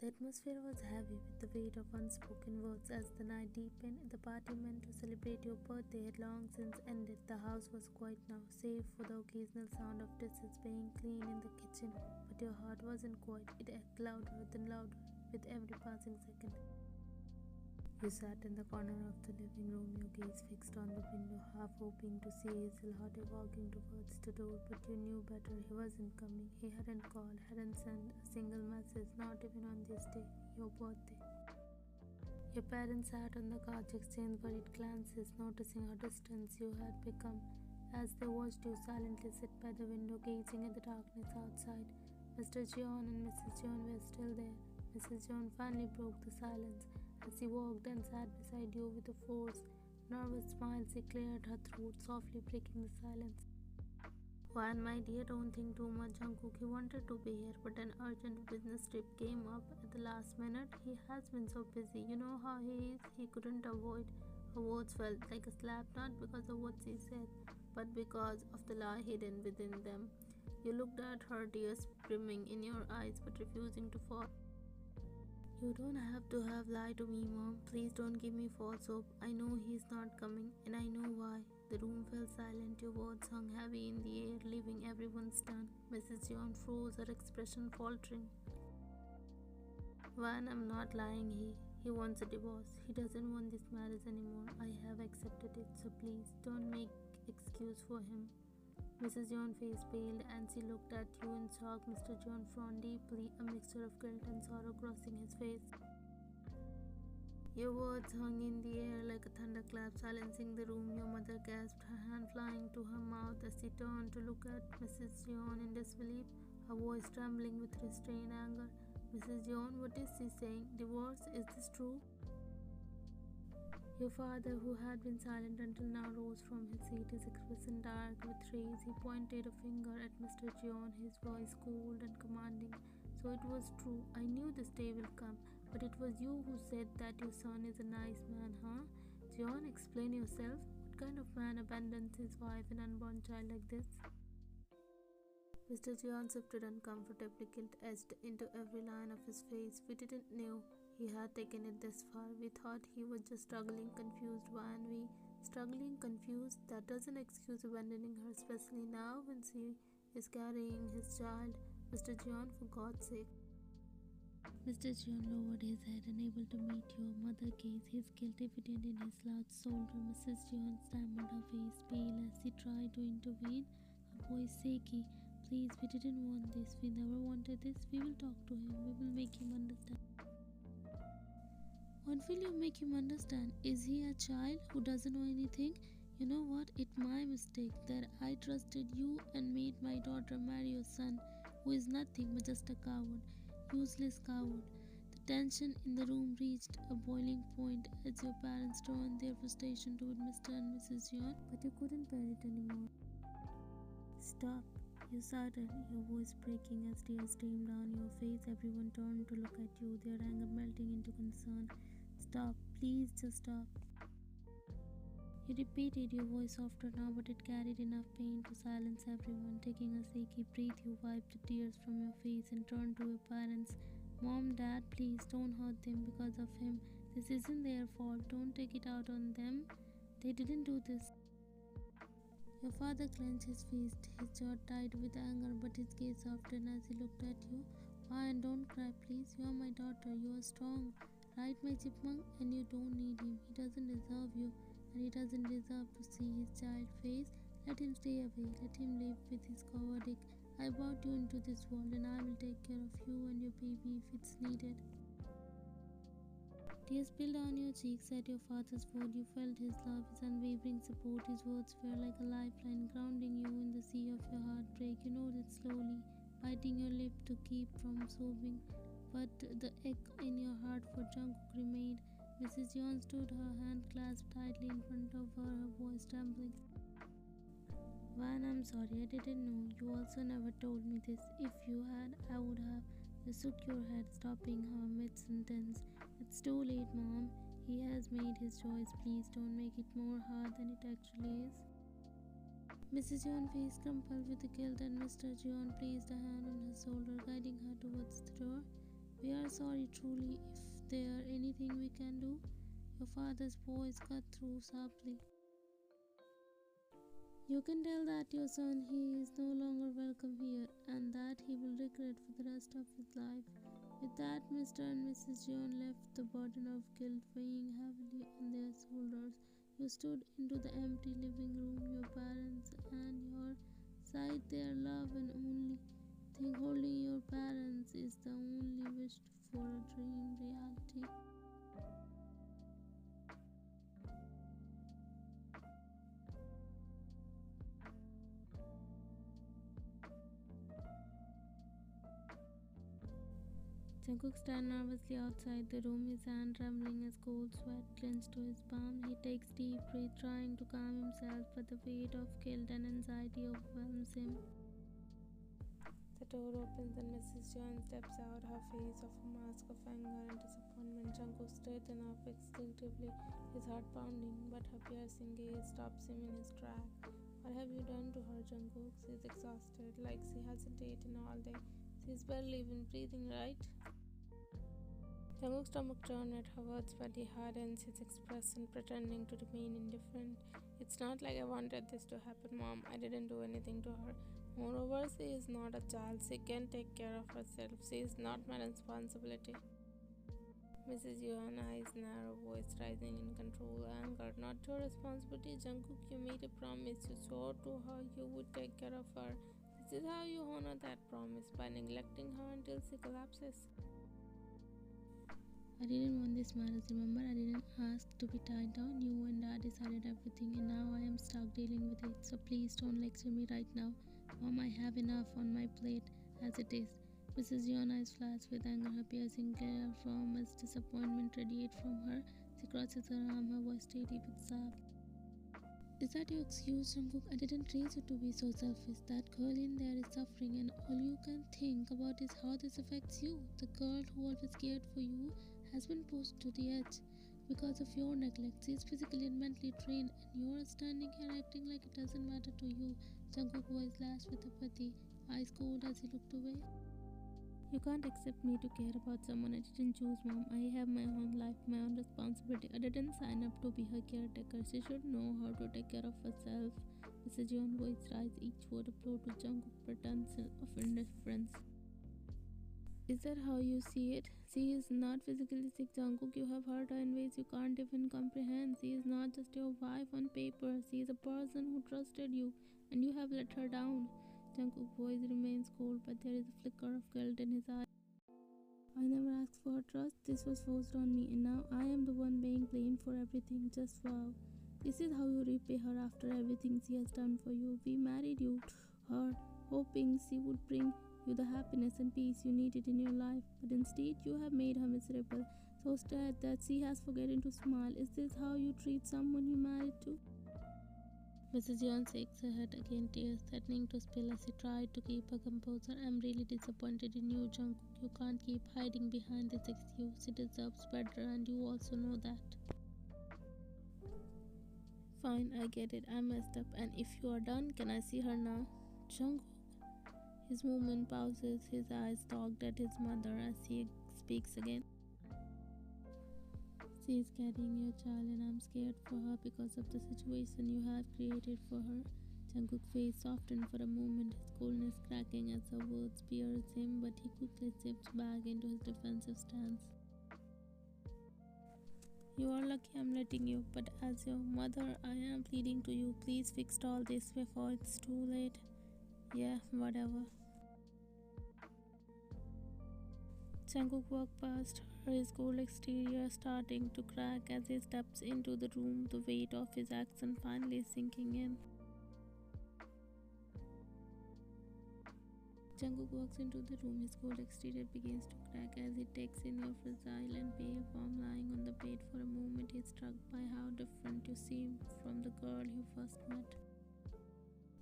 The atmosphere was heavy with the weight of unspoken words as the night deepened. The party meant to celebrate your birthday had long since ended. The house was quiet now, save for the occasional sound of dishes being cleaned in the kitchen. But your heart wasn't quiet, it echoed louder than louder with every passing second. You sat in the corner of the living room, your gaze fixed on the window, half hoping to see Hazel Hardy walking towards the door, but you knew better. He wasn't coming. He hadn't called, hadn't sent a single message, not even on this day, your birthday. Your parents sat on the couch, exchanged worried glances, noticing how distant you had become as they watched you silently sit by the window, gazing at the darkness outside. Mr. John and Mrs. John were still there. Mrs. John finally broke the silence. As she walked and sat beside you with a forced, nervous smile, she cleared her throat, softly breaking the silence. Juan, my dear, don't think too much. Jungkook, he wanted to be here, but an urgent business trip came up at the last minute. He has been so busy. You know how he is. He couldn't avoid. Her words felt like a slap, not because of what she said, but because of the lie hidden within them. You looked at her, tears brimming in your eyes, but refusing to fall. You don't have to have lied to me, Mom. Please don't give me false hope. I know he's not coming, and I know why. The room fell silent. Your words hung heavy in the air, leaving everyone stunned. Mrs. John froze, her expression faltering. Van, I'm not lying. He wants a divorce. He doesn't want this marriage anymore. I have accepted it, so please don't make excuse for him. Mrs. John's face paled and she looked at you in shock. Mr. John frowned deeply, a mixture of guilt and sorrow crossing his face. Your words hung in the air like a thunderclap, silencing the room. Your mother gasped, her hand flying to her mouth as she turned to look at Mrs. John in disbelief, her voice trembling with restrained anger. Mrs. John, what is she saying? Divorce? Is this true? Your father, who had been silent until now, rose from his seat, his expression dark with rage. He pointed a finger at Mr. John, his voice cold and commanding. So it was true. I knew this day will come, but it was you who said that your son is a nice man, huh? John, explain yourself. What kind of man abandons his wife and unborn child like this? Mr. John shifted uncomfortably, guilt etched into every line of his face. We didn't know he had taken it this far. We thought he was just struggling, confused. Why and we? Struggling, confused? That doesn't excuse abandoning her, especially now when she is carrying his child. Mr. John, for God's sake. Mr. John lowered his head, unable to meet your mother's gaze, his guilt evident in his slouched shoulder. Mrs. John stammered, her face pale as she tried to intervene, her voice shaky. Please, we didn't want this. We never wanted this. We will talk to him. We will make him understand. What will you make him understand? Is he a child who doesn't know anything? You know what? It's my mistake that I trusted you and made my daughter marry your son, who is nothing but just a coward. Useless coward. The tension in the room reached a boiling point as your parents turned their frustration toward Mr. and Mrs. John, but you couldn't bear it anymore. Stop. You shouted, your voice breaking as tears streamed down your face. Everyone turned to look at you, their anger melting into concern. Stop, please just stop. You repeated, your voice softer now, but it carried enough pain to silence everyone. Taking a shaky breath, you wiped the tears from your face and turned to your parents. Mom, Dad, please don't hurt them because of him. This isn't their fault. Don't take it out on them. They didn't do this. Your father clenched his fist, his jaw tight with anger, but his gaze softened as he looked at you. Why, and don't cry, please. You are my daughter. You are strong. Right, my chipmunk? And you don't need him. He doesn't deserve you, and he doesn't deserve to see his child face. Let him stay away. Let him live with his cowardice. I brought you into this world, and I will take care of you and your baby if it's needed. Tears spilled down your cheeks at your father's word. You felt his love, his unwavering support. His words were like a lifeline, grounding you in the sea of your heartbreak. You nodded slowly, biting your lip to keep from sobbing, but the ache in your heart for Jungkook remained. Mrs. Yeon stood, her hand clasped tightly in front of her, her voice trembling. Van, I'm sorry, I didn't know. You also never told me this. If you had, I would have. You shook your head, stopping her mid-sentence. It's too late, Mom. He has made his choice. Please don't make it more hard than it actually is. Mrs. Jeon's face crumpled with the guilt, and Mr. Jeon placed a hand on her shoulder, guiding her towards the door. We are sorry truly. If there anything we can do? Your father's voice cut through sharply. You can tell that your son he is no longer welcome here and that he will regret for the rest of his life. With that, Mr. and Mrs. John left, the burden of guilt weighing heavily on their shoulders. You stood into the empty living room, your parents and your side their love and only thing holding your parents is the only wished for a dream reality. Jungkook stands nervously outside the room, his hand trembling as cold sweat clenched to his palm. He takes deep breath, trying to calm himself, but the weight of guilt and anxiety overwhelms him. The door opens and Mrs. John steps out, her face of a mask of anger and disappointment. Jungkook straightens up instinctively, his heart pounding, but her piercing gaze stops him in his track. What have you done to her, Jungkook? She's exhausted, like she hasn't eaten all day. She's barely even breathing, right? Jungkook's stomach turned at her words, but he hardens his expression, pretending to remain indifferent. It's not like I wanted this to happen, Mom. I didn't do anything to her. Moreover, she is not a child. She can take care of herself. She is not my responsibility. Mrs. Yuan eyes narrow, voice rising in control, anger. Not your responsibility, Jungkook. You made a promise. You swore to her you would take care of her. This is how you honor that promise, by neglecting her until she collapses. I didn't want this marriage, remember? I didn't ask to be tied down. You and Dad decided everything, and now I am stuck dealing with it. So please don't lecture me right now. Mom, I have enough on my plate as it is. Mrs. Yeon's eyes flash with anger, her piercing glare from as disappointment radiate from her. She crosses her arm, her voice steady but sharp. Is that your excuse, Jungkook? I didn't raise you to be so selfish. That girl in there is suffering, and all you can think about is how this affects you. The girl who always cared for you has been pushed to the edge because of your neglect. She is physically and mentally drained, and you are standing here acting like it doesn't matter to you. Jungkook's voice lashed with apathy, eyes cold as he looked away. You can't expect me to care about someone I didn't choose, Mom. I have my own life, my own responsibility. I didn't sign up to be her caretaker. She should know how to take care of herself. Mrs. Yeon's voice rise, each word a blow to Jungkook's pretense of indifference. Is that how you see it? She is not physically sick, Jungkook. You have hurt her in ways you can't even comprehend. She is not just your wife on paper. She is a person who trusted you, and you have let her down. Jungkook's voice remains cold, but there is a flicker of guilt in his eyes. I never asked for her trust. This was forced on me, and now I am the one being blamed for everything. Just wow. This is how you repay her after everything she has done for you. We married you to her, hoping she would bring you the happiness and peace you needed in your life, but instead you have made her miserable, so sad that she has forgotten to smile. Is this how you treat someone you married to? Mrs. Yeon shakes her head again, tears threatening to spill as she tried to keep her composure. I'm really disappointed in you, Jungkook. You can't keep hiding behind this excuse. She deserves better, and you also know that. Fine, I get it. I messed up, and if you are done, can I see her now? Jungkook. His movement pauses, his eyes stalked at his mother as he speaks again. She is carrying your child, and I'm scared for her because of the situation you have created for her. Jungkook's face softened for a moment, his coolness cracking as her words pierced him, but he quickly shifts back into his defensive stance. You are lucky I'm letting you, but as your mother, I am pleading to you, please fix all this before it's too late. Yeah, whatever. Jungkook walked past her, his cold exterior starting to crack as he steps into the room, the weight of his action finally sinking in. Jungkook walks into the room, his cold exterior begins to crack as he takes in your fragile and pale form lying on the bed. For a moment he is struck by how different you seem from the girl you first met.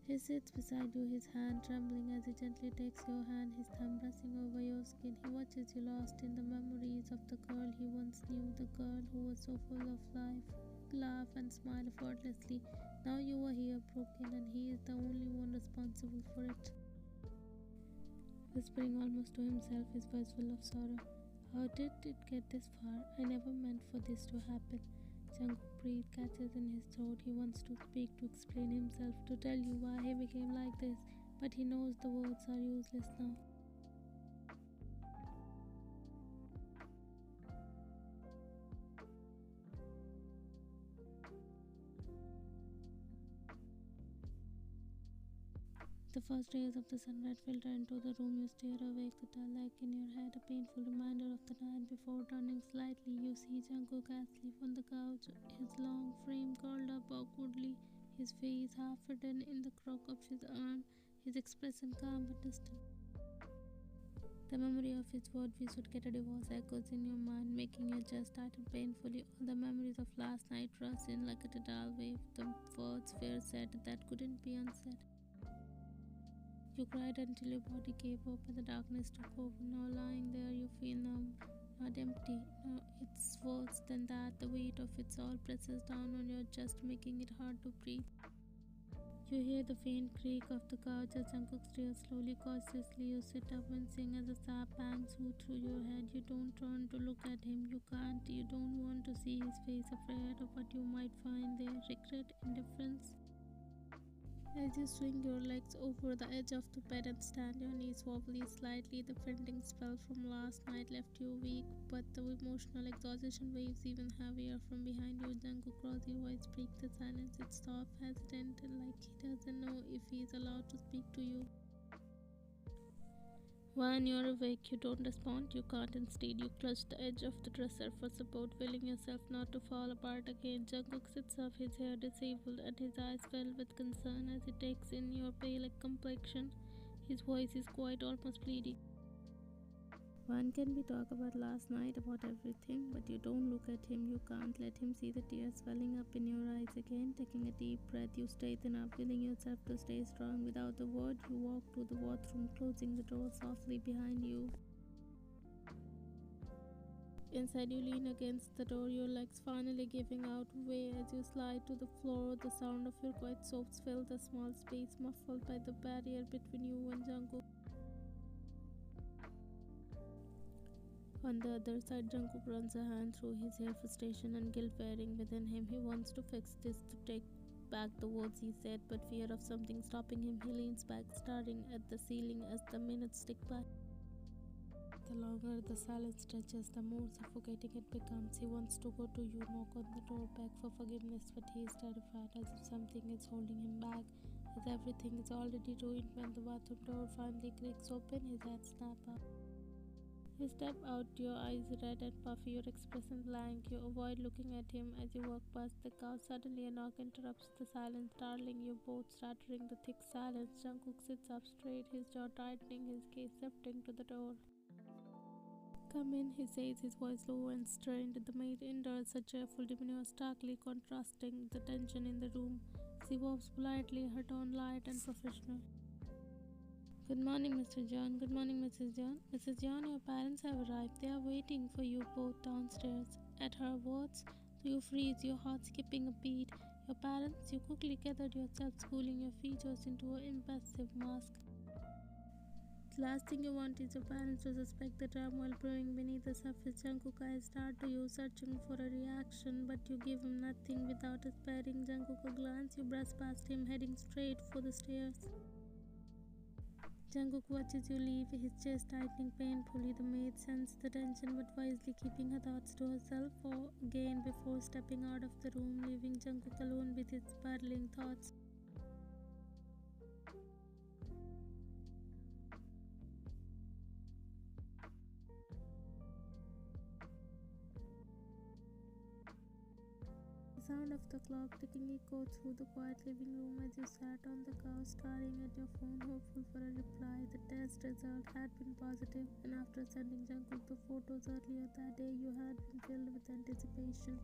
He sits beside you, his hand trembling as he gently takes your hand, his thumb brushing over your skin. He watches you lost in the memories of the girl he once knew, the girl who was so full of life, laugh and smile effortlessly. Now you are here broken, and he is the only one responsible for it. Whispering almost to himself, his voice full of sorrow. How did it get this far? I never meant for this to happen. Jungkook breath catches in his throat. He wants to speak, to explain himself, to tell you why he became like this, but he knows the words are useless now. The first rays of the sunlight filter into the room. You stare awake, the dull ache in your head, a painful reminder of the night before. Turning slightly, you see Jungkook asleep on the couch, his long frame curled up awkwardly, his face half hidden in the crook of his arm, his expression calm but distant. The memory of his word, "we should get a divorce," echoes in your mind, making your chest tighten painfully. All the memories of last night rush in like a tidal wave, the words fear said that couldn't be unsaid. You cried until your body gave up and the darkness took over. Now lying there, you feel numb, not empty. No, it's worse than that. The weight of it all presses down on your chest, making it hard to breathe. You hear the faint creak of the couch as Jungkook steers slowly, cautiously. You sit up, wincing as a sharp pang shoots through your head. You don't turn to look at him. You can't. You don't want to see his face, afraid of what you might find there. Regret, indifference. As you swing your legs over the edge of the bed and stand your knees wobbly slightly, the fainting spell from last night left you weak, but the emotional exhaustion waves even heavier from behind you. Jungkook across your voice breaks the silence. It's soft, hesitant, like he doesn't know if he's allowed to speak to you. When you're awake, you don't respond, you can't. Instead, you clutch the edge of the dresser for support, willing yourself not to fall apart again. Jungkook sits up, his hair disabled and his eyes filled with concern as he takes in your pale complexion. His voice is quiet, almost pleading. When can we talk about last night, about everything? But you don't look at him, you can't let him see the tears welling up in your eyes again. Taking a deep breath, you straighten up, willing yourself to stay strong. Without a word, you walk to the bathroom, closing the door softly behind you. Inside, you lean against the door, your legs finally giving out way as you slide to the floor. The sound of your quiet sobs fill the small space, muffled by the barrier between you and Jungkook. On the other side, Jungkook runs a hand through his hair, frustration and guilt bearing within him. He wants to fix this, to take back the words he said, but fear of something stopping him, he leans back, staring at the ceiling as the minutes tick by. The longer the silence stretches, the more suffocating it becomes. He wants to go to you, knock on the door, beg for forgiveness, but he is terrified, as if something is holding him back, as everything is already ruined. When the bathroom door finally creaks open, his head snaps up. You step out, your eyes red and puffy, your expression blank. You avoid looking at him as you walk past the couch. Suddenly, a knock interrupts the silence. Darling, you both shattering the thick silence. Jungkook sits up straight, his jaw tightening, his gaze shifting to the door. Come in, he says, his voice low and strained. The maid enters, a cheerful demeanor starkly contrasting the tension in the room. She bows politely, her tone light and professional. Good morning, Mr. John. Good morning, Mrs. John. Mrs. John, your parents have arrived. They are waiting for you both downstairs. At her words, you freeze, your heart skipping a beat. Your parents, you quickly gathered yourself, schooling your features into an impassive mask. The last thing you want is your parents to suspect the turmoil brewing beneath the surface. Jungkook eyes start to you, searching for a reaction, but you give him nothing. Without sparing Jungkook a glance, you brush past him, heading straight for the stairs. Jungkook watches you leave, his chest tightening painfully. The maid sensed the tension, but wisely keeping her thoughts to herself again before stepping out of the room, leaving Jungkook alone with his spiraling thoughts. The sound of the clock ticking echoed through the quiet living room as you sat on the couch, staring at your phone, hopeful for a reply. The test result had been positive, and after sending Jungkook the photos earlier that day, you had been filled with anticipation.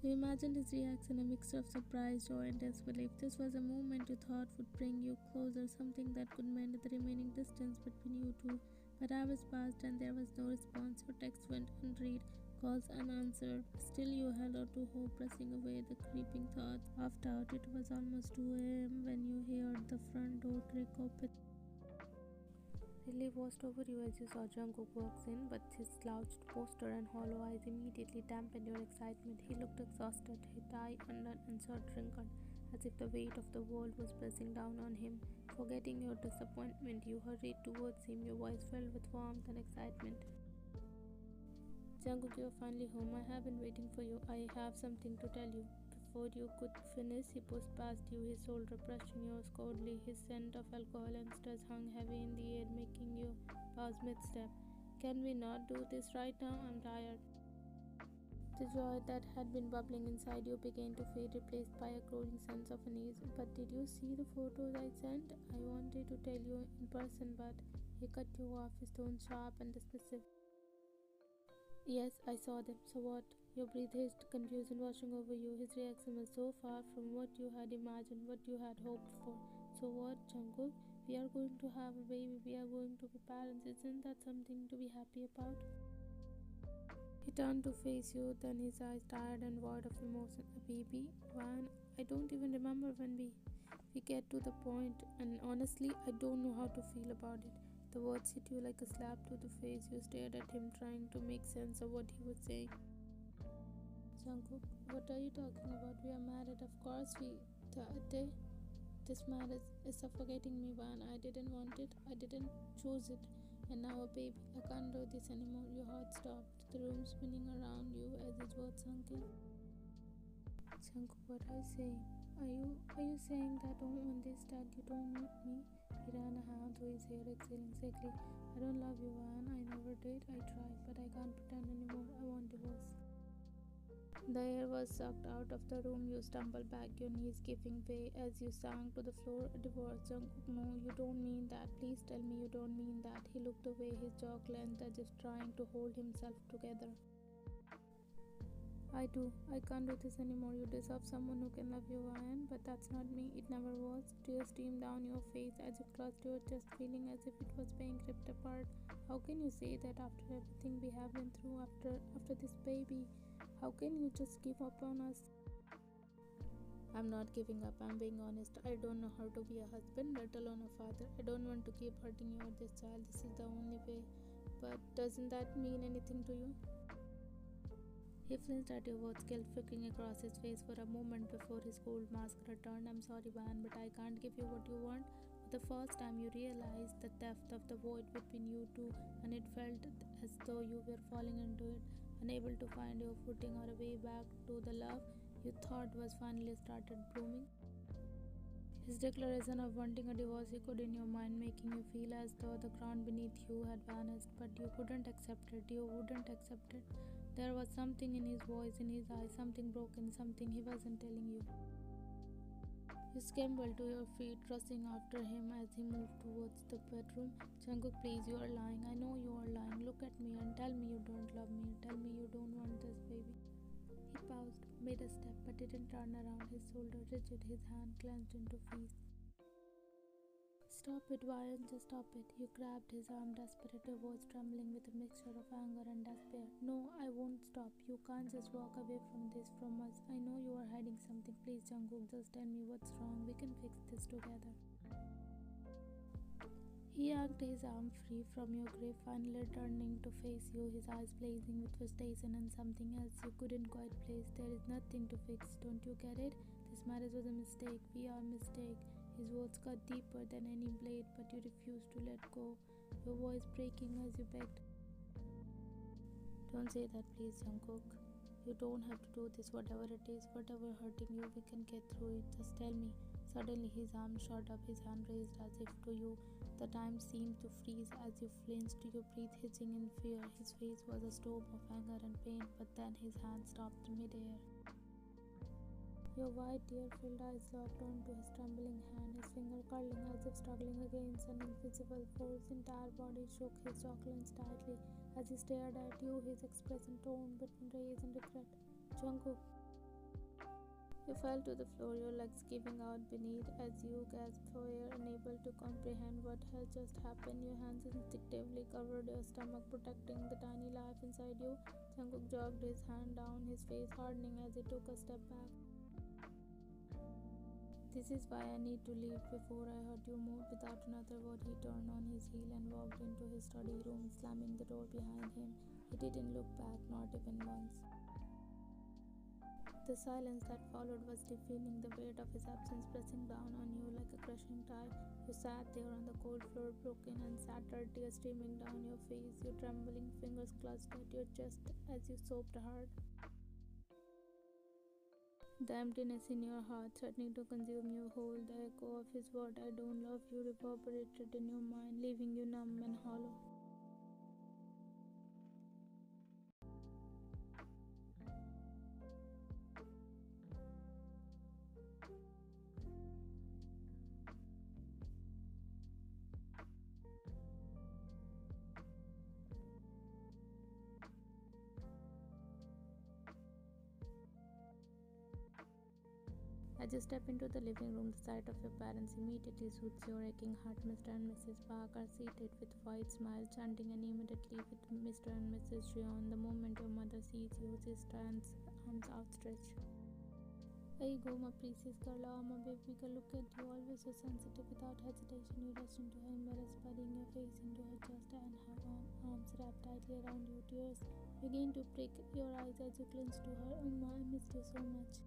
You imagined his reaction, a mixture of surprise, joy, and disbelief. This was a moment you thought would bring you closer, something that could mend the remaining distance between you two. But hours passed and there was no response. Your text went unread, calls unanswered. Still, you held on to hope, pressing away the creeping thoughts of doubt. It was almost 2 a.m. when you heard the front door creak open. Relief washed over you as you saw Jungkook walks in, but his slouched posture and hollow eyes immediately dampened your excitement. He looked exhausted, his tie undone and shirt wrinkled, as if the weight of the world was pressing down on him. Forgetting your disappointment, you hurried towards him, your voice filled with warmth and excitement. Jungkook, you're finally home. I have been waiting for you. I have something to tell you. Before you could finish, he pushed past you, his shoulder brushing yours coldly. His scent of alcohol and stress hung heavy in the air, making you pause mid-step. Can we not do this right now? I'm tired. The joy that had been bubbling inside you began to fade, replaced by a growing sense of unease. But did you see the photos I sent? I wanted to tell you in person, but he cut you off, his tone sharp and dismissive. Yes, I saw them. So what? Your breath hissed, confusion washing over you. His reaction was so far from what you had imagined, what you had hoped for. So what, Jungkook? We are going to have a baby. We are going to be parents. Isn't that something to be happy about? He turned to face you, then his eyes tired and void of emotion. A baby? Van, I don't even remember when we get to the point, and honestly, I don't know how to feel about it. The words hit you like a slap to the face. You stared at him, trying to make sense of what he was saying. Jungkook, what are you talking about? We are married, of course. This marriage is suffocating me, Van. I didn't want it. I didn't choose it. And now a baby. I can't do this anymore. Your heart stopped. The room spinning around you as his words sunk in. Jungkook, what are you saying? Are you saying that on this that you don't need me? He ran a hand through his hair, exhaling sickly. I don't love you, Van. I never did. I tried, but I can't pretend anymore. I want divorce. The air was sucked out of the room. You stumbled back, your knees giving way as you sank to the floor. Divorce, Jungkook. No, you don't mean that. Please tell me you don't mean that. He looked away, his jaw clenched as if trying to hold himself together. I do. I can't do this anymore. You deserve someone who can love you, Ryan, but that's not me. It never was. Tears streamed down your face as you clutched your chest, feeling as if it was being ripped apart. How can you say that after everything we have been through, after this baby? How can you just give up on us? I'm not giving up. I'm being honest. I don't know how to be a husband, let alone a father. I don't want to keep hurting you or this child. This is the only way. But doesn't that mean anything to you? He flinched at your words, guilt flickering across his face for a moment before his cold mask returned. I'm sorry, Van, but I can't give you what you want. For the first time, you realized the depth of the void between you two, and it felt as though you were falling into it, unable to find your footing or a way back to the love you thought was finally started blooming. His declaration of wanting a divorce echoed in your mind, making you feel as though the ground beneath you had vanished, but you couldn't accept it. You wouldn't accept it. There was something in his voice, in his eyes, something broken, something he wasn't telling you. You scrambled to your feet, rushing after him as he moved towards the bedroom. Jungkook, please, you are lying. I know you are lying. Look at me and tell me you don't love me. Tell me you don't want this baby. He paused, made a step, but didn't turn around. His shoulder rigid, his hand clenched into fist. Stop it, Ryan, just stop it. You grabbed his arm, desperate, your voice trembling with a mixture of anger and despair. No, I won't stop. You can't just walk away from this, from us. I know you are hiding something. Please, Jungkook, just tell me what's wrong. We can fix this together. He yanked his arm free from your grip, finally turning to face you, his eyes blazing with frustration and something else you couldn't quite place. There is nothing to fix, don't you get it? This marriage was a mistake. We are a mistake. His words cut deeper than any blade, but you refused to let go, your voice breaking as you begged. Don't say that, please, Jungkook. You don't have to do this, whatever it is, whatever hurting you, we can get through it. Just tell me. Suddenly his arm shot up, his hand raised as if to you. The time seemed to freeze as you flinched, your breath hitching in fear. His face was a storm of anger and pain, but then his hand stopped midair. Your wide, tear-filled eyes locked onto his trembling hand, his finger curling as if struggling against an invisible force. His entire body shook, his jaw clenched tightly as he stared at you, his expression torn between rage and regret. Jungkook. You fell to the floor, your legs giving out beneath as you gasped for air, unable to comprehend what had just happened. Your hands instinctively covered your stomach, protecting the tiny life inside you. Jungkook jogged his hand down, his face hardening as he took a step back. This is why I need to leave before I hurt you more. Without another word, he turned on his heel and walked into his study room, slamming the door behind him. He didn't look back, not even once. The silence that followed was deafening, the weight of his absence pressing down on you like a crushing tide. You sat there on the cold floor, broken and shattered, tears streaming down your face, your trembling fingers clutched at your chest as you sobbed hard. The emptiness in your heart threatening to consume you whole, the echo of his word, "I don't love you," reverberated in your mind, leaving you numb and hollow. As you step into the living room, the sight of your parents immediately soothes your aching heart. Mr. and Mrs. Park are seated with wide smiles, chanting, and immediately with Mr. and Mrs. Jeon. The moment your mother sees you, she stands, arms outstretched. There you go, my precious girl. Oh, my baby girl, look at you, always so sensitive. Without hesitation, you rush into her embrace, burying your face into her chest and her arms wrapped tightly around you. Tears begin to prick your eyes as you cling to her. Oh, ma, I missed you so much.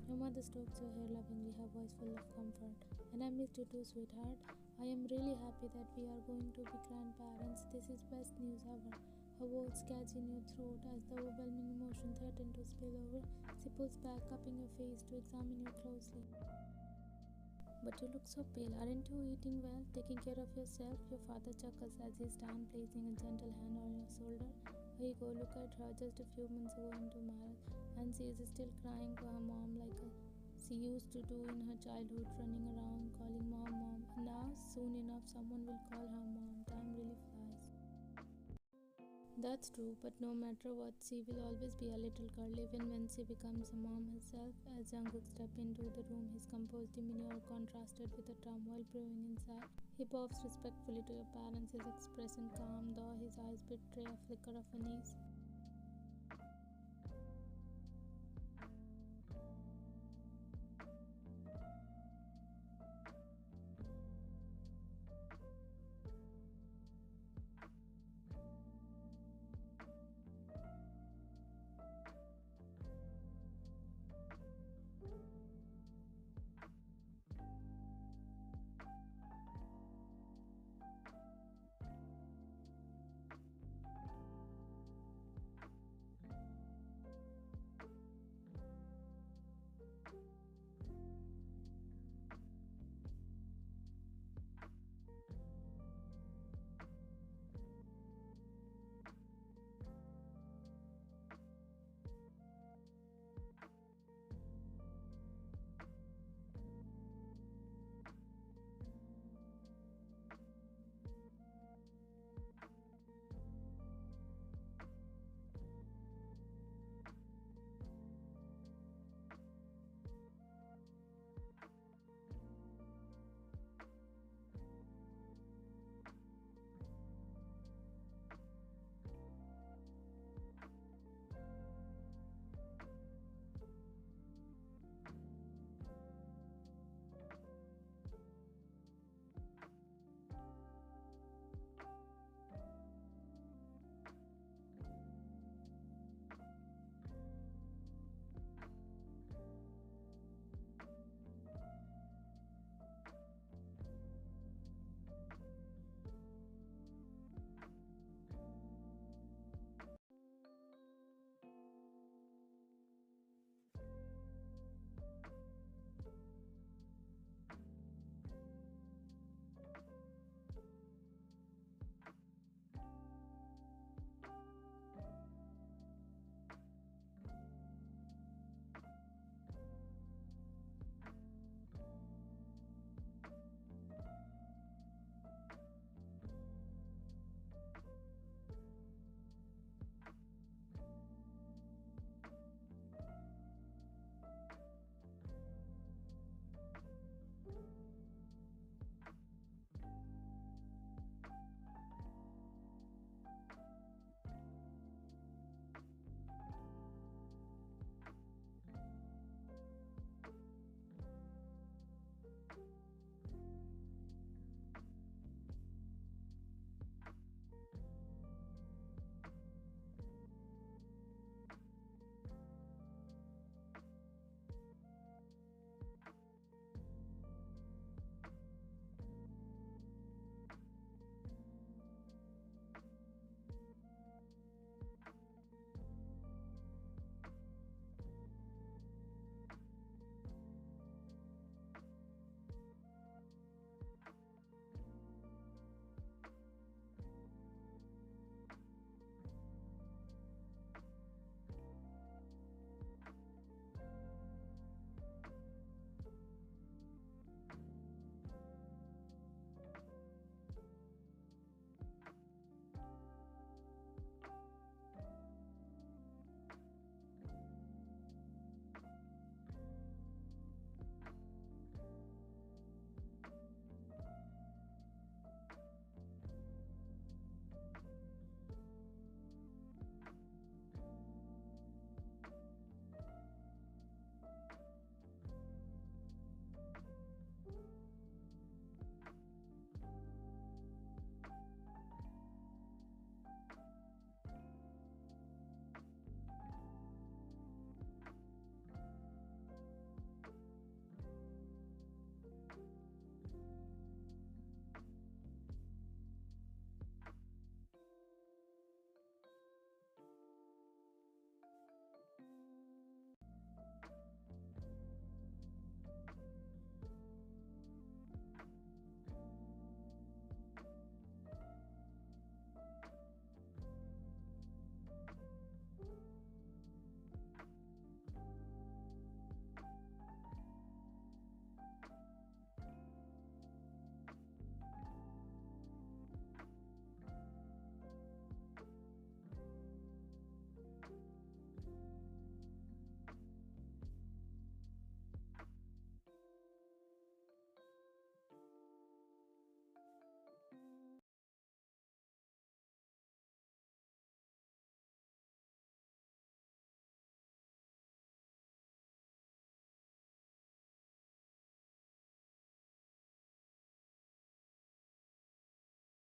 Your mother strokes your hair lovingly, her voice full of comfort. "And I missed you too, sweetheart. I am really happy that we are going to be grandparents. This is best news ever." Her words catch in your throat as the overwhelming emotion threatens to spill over. She pulls back, cupping your face to examine you closely. "But you look so pale. Aren't you eating well? Taking care of yourself?" Your father chuckles as he stands, placing a gentle hand on your shoulder. "Here you go, look at her, just a few months ago into marriage, and she is still crying for her mom like she used to do in her childhood, running around calling mom, mom. And now, soon enough, someone will call her mom. Time really flies." "That's true, but no matter what, she will always be a little girl, even when she becomes a mom herself." As Jungkook stepped into the room, his composed demeanor contrasted with the turmoil brewing inside. He bows respectfully to your parents, his expression calm, though his eyes betray a flicker of unease.